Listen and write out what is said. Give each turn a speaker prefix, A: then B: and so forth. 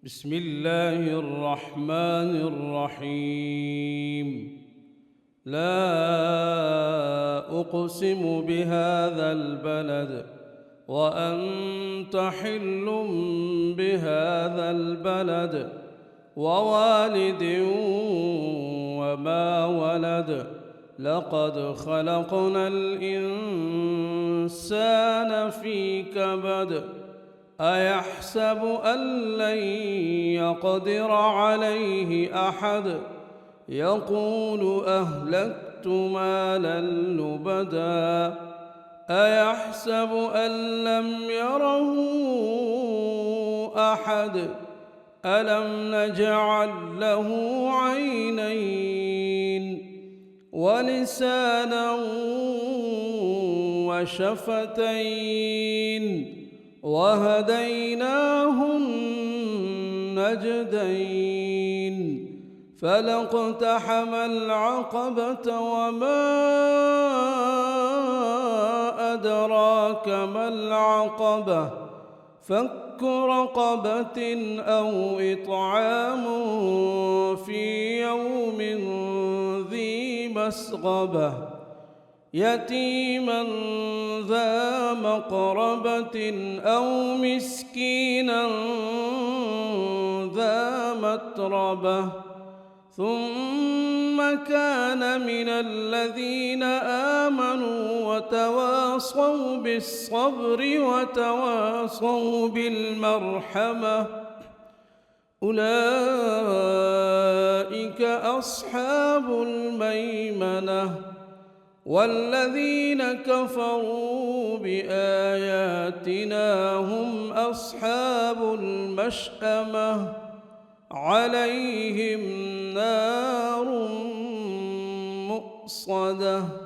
A: بسم الله الرحمن الرحيم. لا أقسم بهذا البلد وأنت حل بهذا البلد ووالد وما ولد لقد خلقنا الإنسان في كبد أيحسب أن لن يقدر عليه أحد يقول أهلكت مالا لبدا أيحسب أن لم يره أحد ألم نجعل له عينين ولسانا وشفتين وهديناه النجدين فلاقتحم العقبة وما أدراك ما العقبة فك رقبة أو إطعام في يوم ذي مسغبة يتيما ذا مقربة أو مسكينا ذا متربة ثم كان من الذين آمنوا وتواصوا بالصبر وتواصوا بالمرحمة أولئك أصحاب الميمنة والذين كفروا بآياتنا هم أصحاب المشأمة عليهم نار مؤصدة.